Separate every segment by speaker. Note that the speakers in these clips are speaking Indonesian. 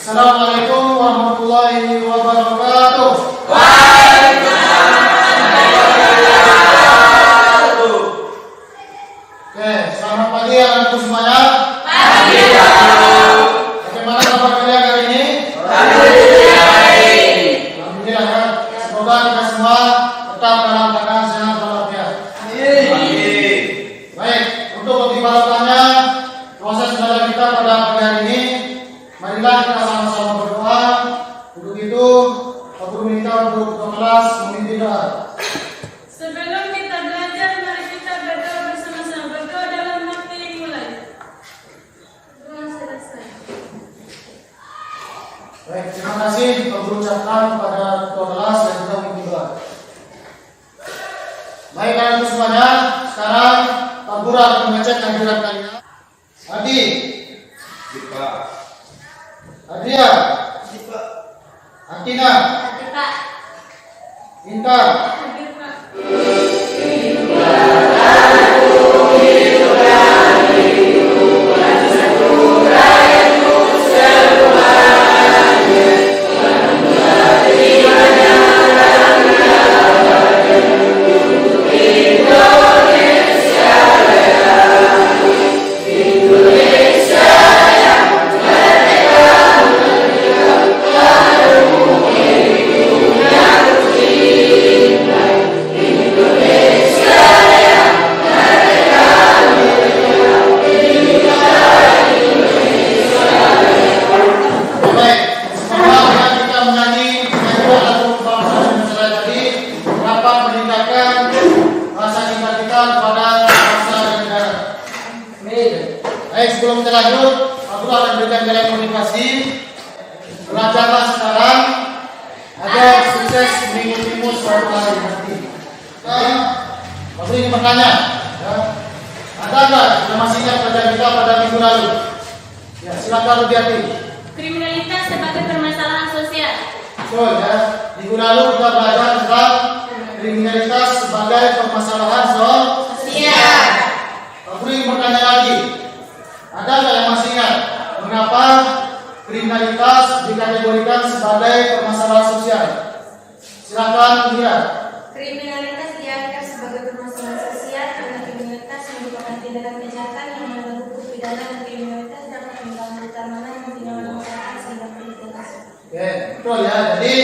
Speaker 1: Assalamualaikum warahmatullahi wabarakatuh. Oke, selamat pagi anak-anakku semuanya.
Speaker 2: Pagi.
Speaker 1: Bagaimana kabar kalian hari ini? Alhamdulillah ya. Semoga kita semua tetap dalam keadaan sehat walafiat. Baik, untuk lebih barokahnya proses belajar kita pada pagi hari ini, marilah kita sama-sama berdoa. Untuk itu, Pak Guru minta untuk ketua kelas memimpin doa.
Speaker 2: Sebelum kita belajar, mari kita berdoa bersama-sama. Berdoa dalam waktu yang mulai. Doa selesai.
Speaker 1: Baik, terima kasih Pak Guru ucapkan kepada ketua kelas dan juga memimpin doa. Baik anak-anakku semuanya, sekarang Pak Guru akan mengecek kehadiran kalian. Adi, Adria, Atina,
Speaker 2: Hadir Pak.
Speaker 1: Intan,
Speaker 2: Hadir Pak. sebelum kita lanjut, aku akan berikan kalian motivasi. Belajarlah sekarang agar sukses mengikutimu suatu hari nanti. Aku ingin bertanya, ya, ada nggak yang masih ingat pelajaran kita pada minggu lalu? Ya, silakan Rudiati. Kriminalitas sebagai permasalahan sosial.
Speaker 1: Betul ya. Minggu lalu kita belajar tentang kriminalitas sebagai permasalahan sosial. Aku ingin bertanya lagi. Ada nggak yang masih ingat mengapa kriminalitas dikategorikan sebagai permasalahan sosial? Silakan lihat.
Speaker 3: Kriminalitas dianggap sebagai permasalahan sosial karena kriminalitas merupakan tindakan kejahatan yang melanggar hukum pidana dan kriminalitas dapat mengganggu keamanan dan kenyamanan masyarakat sehingga kriminalitas.
Speaker 1: Oke, betul ya. Jadi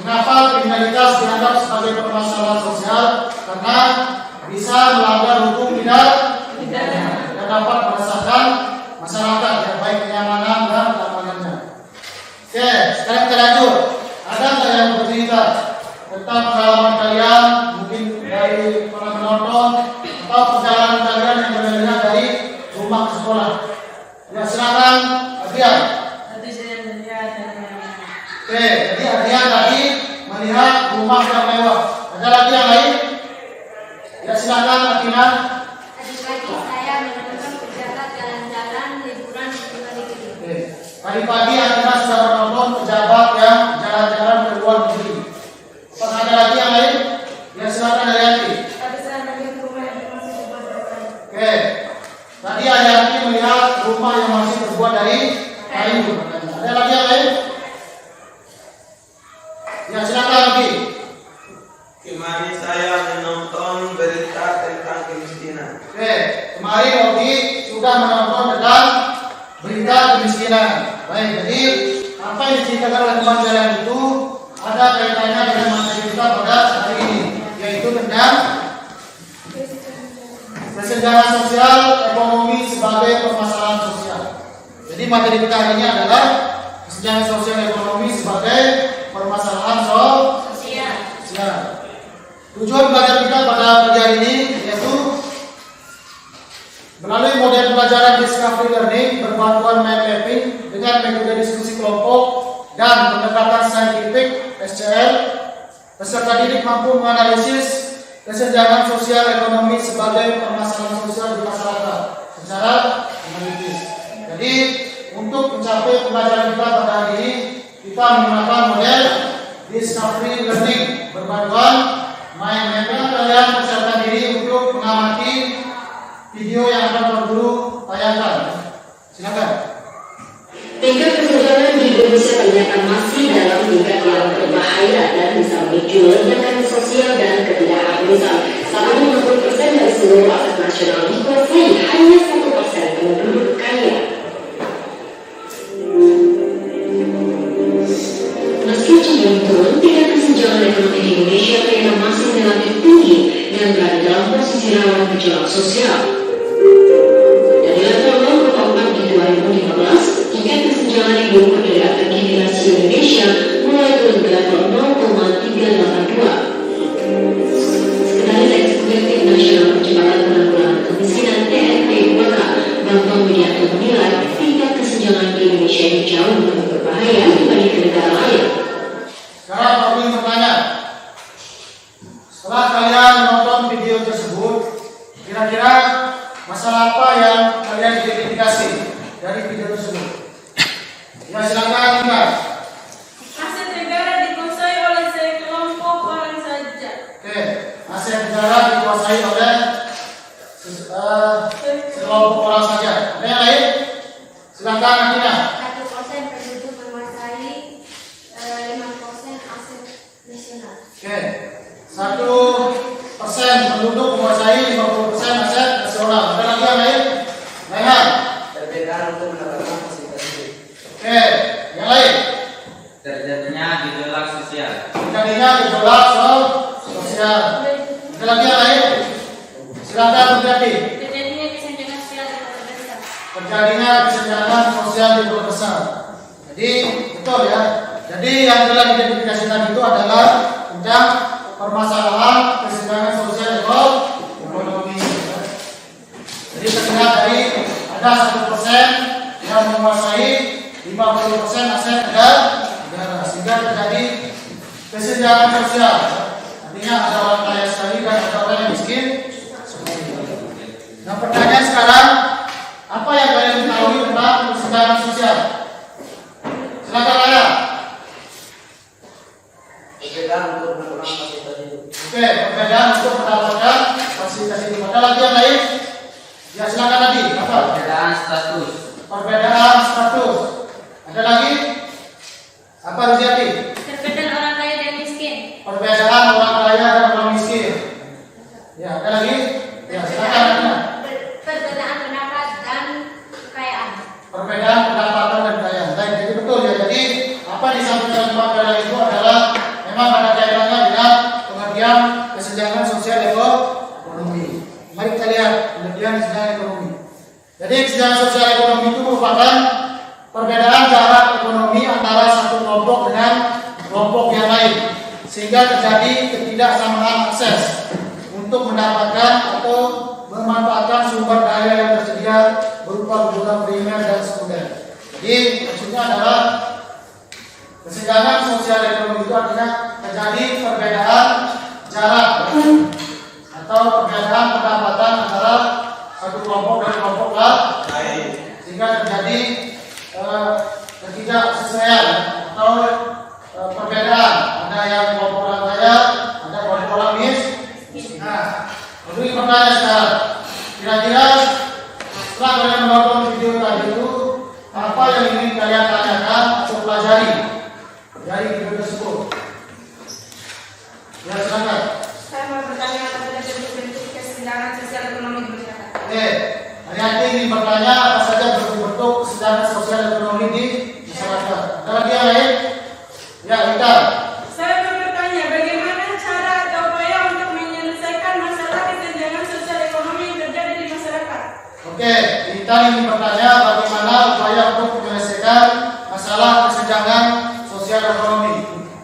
Speaker 1: mengapa kriminalitas dianggap sebagai permasalahan sosial? Karena bisa melanggar hukum pidana dan dapat meresahkan masyarakat yang baik kenyamanan dan keamanannya. Oke, sekarang kita lanjut. Ada nggak yang bercerita tentang pengalaman kalian, mungkin dari para penonton atau perjalanan kalian yang berbeda dari rumah ke sekolah? Ya, silakan Adrian.
Speaker 2: Tadi saya melihat
Speaker 1: Oke, jadi Adrian tadi melihat rumah yang mewah. Ada lagi yang lain? Ya, silakan Atina.
Speaker 3: Tadi pagi saya menonton pejabat jalan-jalan liburan di luar negeri.
Speaker 1: Oke, tadi pagi Atina sudah menonton pejabat yang jalan-jalan ke luar negeri. Apakah ada lagi yang lain? Ya, silakan Arianti.
Speaker 3: Tadi saya melihat rumah yang masih terbuat dari kayu.
Speaker 1: Oke, tadi Arianti melihat rumah yang masih terbuat dari kayu. Ada lagi yang lain? Ya, silakan lagi.
Speaker 4: Kemarin saya menonton berita tentang kemiskinan.
Speaker 1: Oke, kemarin Obi sudah menonton tentang berita kemiskinan. Baik, jadi apa yang diceritakan oleh teman kalian itu ada kaitannya dengan materi kita pada hari ini, yaitu tentang kesenjangan sosial ekonomi sebagai permasalahan sosial. Jadi materi kita hari ini adalah kesenjangan sosial ekonomi sebagai permasalahan sosial. Tujuan belajar kita pada pagi hari ini yaitu melalui model pelajaran discovery learning berbantuan mind mapping dengan metode diskusi kelompok dan pendekatan saintifik (SCL), peserta didik mampu menganalisis kesenjangan sosial ekonomi sebagai permasalahan sosial di masyarakat secara analitis. Jadi untuk mencapai pembelajaran kita pada hari ini kita menggunakan model discovery learning berbantuan mind mapping. Kalian persiapkan diri untuk mengamati video yang akan Pak Guru tayangkan. Silakan.
Speaker 5: Tingkat kesenjangan di Indonesia ternyata masih dalam tingkat yang berbahaya dan bisa memicu lonjakan sosial dan ketidakharmonisan. Saat ini 60% dari seluruh aset nasional dikuasai hanya 1% penduduk kaya. Meski cenderung turun, tingkat kesenjangan ekonomi di Indonesia ternyata masih relatif tinggi dan berada dalam posisi rawan gejolak sosial. Dari level 0,4 di 2015, tingkat kesenjangan yang diukur dari Agensi Indonesia mulai turun ke level 0,382. Sekretaris Eksekutif Nasional Percepatan Penanggulangan Kemiskinan TNP-UMK, Bambang Widianto menilai tingkat kesenjangan di Indonesia ini jauh lebih berbahaya dibanding negara lain.
Speaker 1: Sekarang aku ingin bertanya, setelah kalian menonton video tersebut, kira-kira masalah apa yang kalian identifikasi dari video tersebut? Ya, silakan Nika.
Speaker 3: Aset negara dikuasai oleh sekelompok orang saja.
Speaker 1: Oke, aset negara dikuasai oleh sekelompok orang saja. Ada yang lain? Silakan Nika.
Speaker 3: 1% penduduk menguasai 5% aset nasional.
Speaker 1: Oke, 1% penduduk menguasai 50% aset nasional. Ada lagi yang lain? Lain?
Speaker 2: Perbedaan untuk mendapatkan fasilitas hidup.
Speaker 1: Oke, yang lain?
Speaker 6: Terjadinya gejolak sosial.
Speaker 1: Terjadinya gejolak sosial. Ada lagi yang lain? Silakan berarti.
Speaker 3: Terjadinya kesenjangan sosial di kota besar.
Speaker 1: Terjadinya kesenjangan sosial di kota besar. Jadi betul ya. Jadi yang telah diidentifikasi tadi itu adalah tentang permasalahan kesenjangan sosial ekonomi. Jadi terlihat dari ada 1% yang menguasai 50% aset negara, sehingga terjadi kesenjangan sosial. Artinya ada orang kaya sekali dan ada orang yang miskin. Nah, pertanyaan sekarang, apa yang kalian ketahui tentang kesenjangan sosial? Silakan Raya.
Speaker 2: Perbedaan untuk mendapatkan fasilitas hidup.
Speaker 1: Oke, perbedaan untuk mendapatkan fasilitas hidup. Ada lagi yang lain? Ya, silakan tadi. Apa?
Speaker 6: Perbedaan status.
Speaker 1: Perbedaan status. Ada lagi? Apa Ruziati?
Speaker 3: Perbedaan orang kaya dan miskin.
Speaker 1: Perbedaan orang kaya dan orang miskin. Ya, ada lagi? Ya, silakan.
Speaker 3: Perbedaan pendapat dan kekayaan.
Speaker 1: Perbedaan pendapatan dan kekayaan. Baik, jadi betul ya. Jadi apa yang disampaikan Pak Dara itu adalah memang ada kaitannya dengan pengertian kesenjangan sosial ekonomi. Mari kita lihat pengertian kesenjangan ekonomi. Jadi kesenjangan sosial ekonomi itu merupakan perbedaan jarak ekonomi antara satu kelompok dengan kelompok yang lain, sehingga terjadi ketidaksamaan akses untuk mendapatkan atau memanfaatkan sumber daya yang tersedia berupa kebutuhan primer dan sekunder. Jadi maksudnya adalah kesenjangan sosial ekonomi itu artinya terjadi perbedaan jarak atau perbedaan pendapatan antara satu kelompok dan kelompok lain, sehingga terjadi ketidaksesuaian atau perbedaan. Ada yang kelompok orang kaya, ada kelompok orang miskin. Nah, untuk pertanyaan sekarang, kira-kira setelah kalian menonton video tadi itu, apa yang ingin kalian tanyakan atau pelajari dari video tersebut? Ya, silakan.
Speaker 3: Saya mau bertanya kepada bentuk-bentuk kesenjangan sosial ekonomi di masyarakat.
Speaker 1: Oke, Arianti ingin bertanya apa saja bentuk-bentuk kesenjangan sosial ekonomi di masyarakat. Ada lagi yang lain? Ya, Ika.
Speaker 7: Saya mau bertanya, bagaimana cara atau upaya untuk menyelesaikan masalah kesenjangan sosial ekonomi yang terjadi di masyarakat?
Speaker 1: Oke, kita ingin bertanya bagaimana upaya untuk menyelesaikan masalah kesenjangan sosial ekonomi.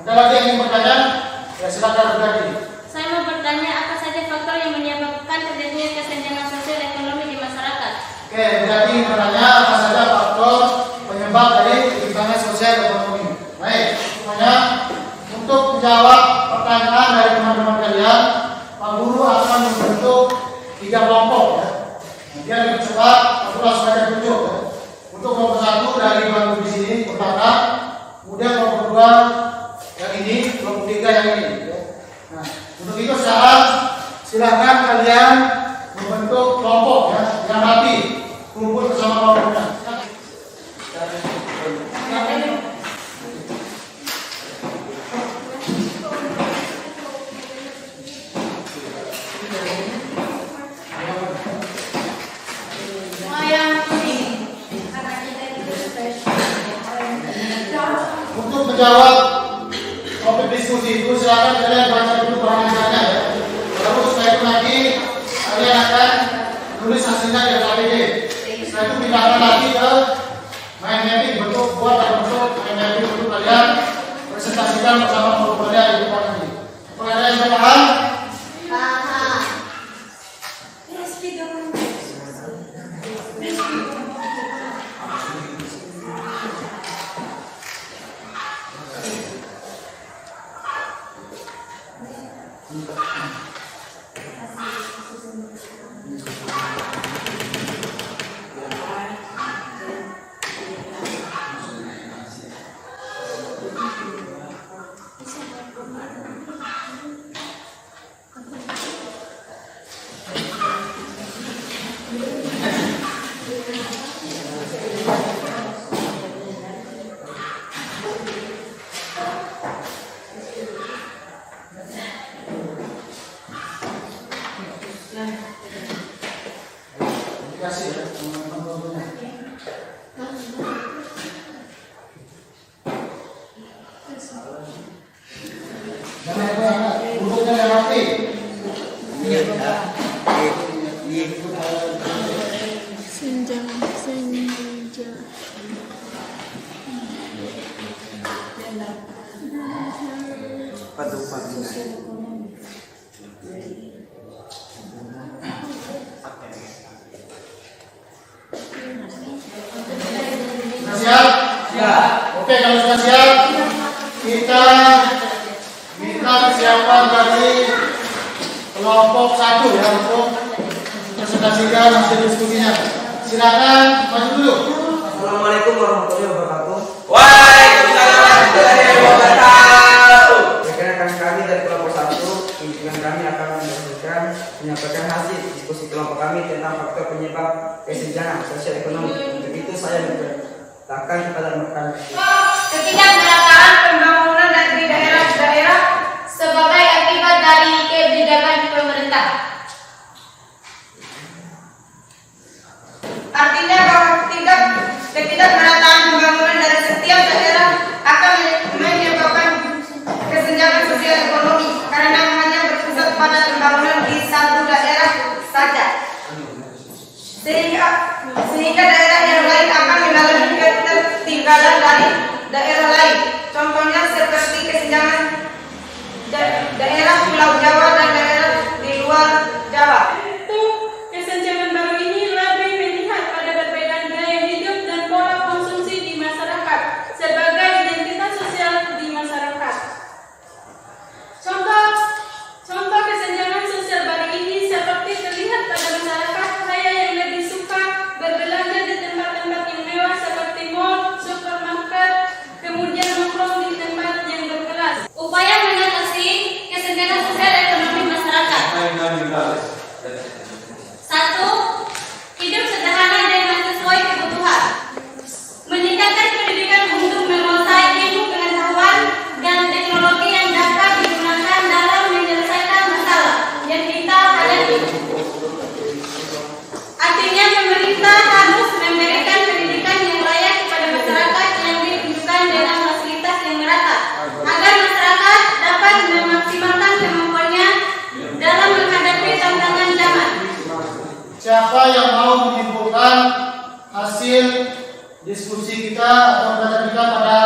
Speaker 1: Ada lagi yang ingin bertanya? Ya, silakan berganti.
Speaker 3: Saya mau bertanya apa saja faktor yang menyebabkan terjadinya kesenjangan sosial ekonomi di masyarakat.
Speaker 1: Oke, berarti bertanya apa saja faktor penyebab dari kesenjangan sosial ekonomi. Baik, semuanya untuk menjawab pertanyaan dari teman-teman kalian, Pak Guru akan membentuk 3 kelompok ya. Dia lebih cepat, aku langsung aja tunjuk ya. Untuk kelompok 1 dari bangku di sini pertama, kemudian kelompok 2 yang ini, kelompok 3 yang ini ya. Nah, untuk itu sekarang silakan kalian membentuk kelompok ya, yang rapi, kumpul bersama kelompoknya. menjawab topik diskusi itu silakan kalian baca dulu bahan-bahannya ya. Lalu setelah itu nanti kalian akan tulis hasilnya di KPD. Setelah itu pindahkan lagi ke mind mapping bentuk buat atau bentuk mind mapping untuk kalian presentasikan bersama guru kalian di depan nanti. Apakah kalian sudah paham?
Speaker 3: Paham.
Speaker 1: Kasih ya teman-teman. Jangan banyak, duduknya yang rapi.
Speaker 7: Senja.
Speaker 1: Sudah siap? Siap. Oke, kalau sudah siap, kita minta kesiapan dari kelompok 1 ya untuk presentasikan hasil diskusinya. Silakan maju dulu.
Speaker 8: Assalamualaikum warahmatullahi wabarakatuh.
Speaker 4: Waalaikumsalam warahmatullahi wabarakatuh.
Speaker 8: Rekan-rekan kami dari kelompok 1, pimpinan kami akan menyampaikan hasil diskusi kelompok kami tentang faktor penyebab kesenjangan sosial ekonomi. Untuk itu saya mempersilahkan kepada rekan.
Speaker 3: Ketidakmerataan pembangunan di daerah-daerah sebagai akibat dari kebijakan pemerintah. Artinya bahwa ketidakmerataan pembangunan dari setiap daerah akan menyebabkan kesenjangan sosial ekonomi karena hanya berpusat pada pembangunan di satu daerah saja. Sehingga daerah yang lain akan mengalami ketertinggalan dari daerah lain. Contohnya seperti kesenjangan daerah Pulau Jawa dan daerah di luar Jawa.
Speaker 7: Kesenjangan baru ini lebih melihat pada perbedaan gaya hidup dan pola konsumsi di masyarakat sebagai identitas sosial di masyarakat. Contoh kesenjangan sosial baru ini seperti terlihat pada masyarakat kaya yang lebih suka berbelanja di tempat-tempat yang mewah seperti mall, supermarket, kemudian nongkrong di tempat yang berkelas.
Speaker 3: Upaya mengatasi kesenjangan sosial ekonomi masyarakat. 1. Hidup sederhana dengan sesuai kebutuhan. Meningkatkan pendidikan untuk menguasai ilmu pengetahuan dan teknologi yang dapat digunakan dalam menyelesaikan masalah yang kita hadapi. Artinya pemerintah harus memberikan pendidikan yang layak kepada masyarakat yang ditunjukkan dengan fasilitas yang merata agar masyarakat dapat memaksimalkan kemampuannya dalam menghadapi tantangan zaman.
Speaker 1: Siapa yang mau menyimpulkan hasil diskusi kita atau pembelajaran kita pada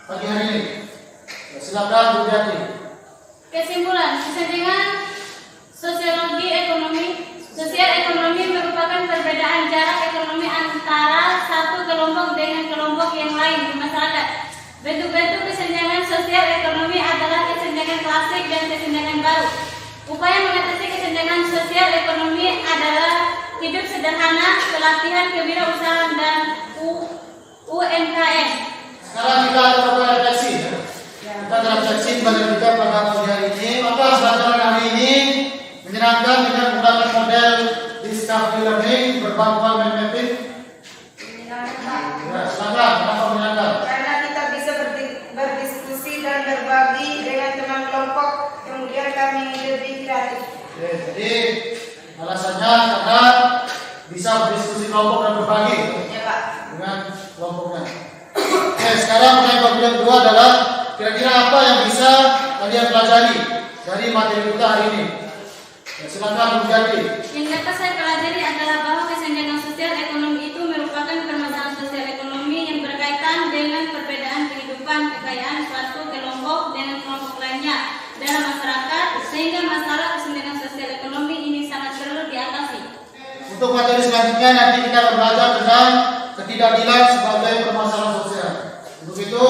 Speaker 1: pagi hari ini? Silakan Bu Jati.
Speaker 3: Kesimpulan, kesenjangan sosial ekonomi merupakan perbedaan jarak ekonomi antara satu kelompok dengan kelompok yang lain di masyarakat. Bentuk-bentuk kesenjangan sosial ekonomi adalah kesenjangan klasik dan kesenjangan baru. Upaya mengatasi kesenjangan sosial ekonomi adalah hidup sederhana, pelatihan kewirausahaan dan UMKM.
Speaker 1: Sekarang kita coba refleksi ya. Kita refleksi bagaimana kita pada pagi hari ini. Maka pelajaran hari ini menyenangkan dengan menggunakan model discovery learning berbantuan mind mapping. Ya, silakan. Kenapa menyenangkan?
Speaker 3: Karena kita bisa berdiskusi dan berbagi dengan teman kelompok, kemudian kami lebih kreatif.
Speaker 1: Oke, jadi alasannya karena bisa berdiskusi kelompok dan berbagi
Speaker 3: Ya Pak.
Speaker 1: dengan kelompoknya. Oke, Oke, sekarang pertanyaan bab yang kedua adalah kira-kira apa yang bisa kalian pelajari dari materi kita hari ini? Ya, silakan Bu Jati.
Speaker 3: Yang dapat saya pelajari adalah bahwa kesenjangan sosial ekonomi itu merupakan permasalahan sosial ekonomi yang berkaitan dengan perbedaan kehidupan kekayaan suatu kelompok dengan kelompok lainnya dalam masyarakat, sehingga masalah kesenjangan sosial ekonomi ini sangat perlu diatasi.
Speaker 1: Untuk materi selanjutnya nanti kita akan belajar tentang ketidakadilan sebagai permasalahan sosial. Untuk itu,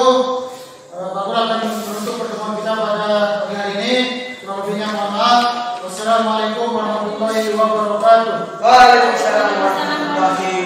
Speaker 1: Pak Guru akan menutup pertemuan kita pada pagi hari ini. Kurang lebihnya mohon maaf. Wassalamualaikum warahmatullahi wabarakatuh.
Speaker 8: Waalaikumsalam warahmatullahi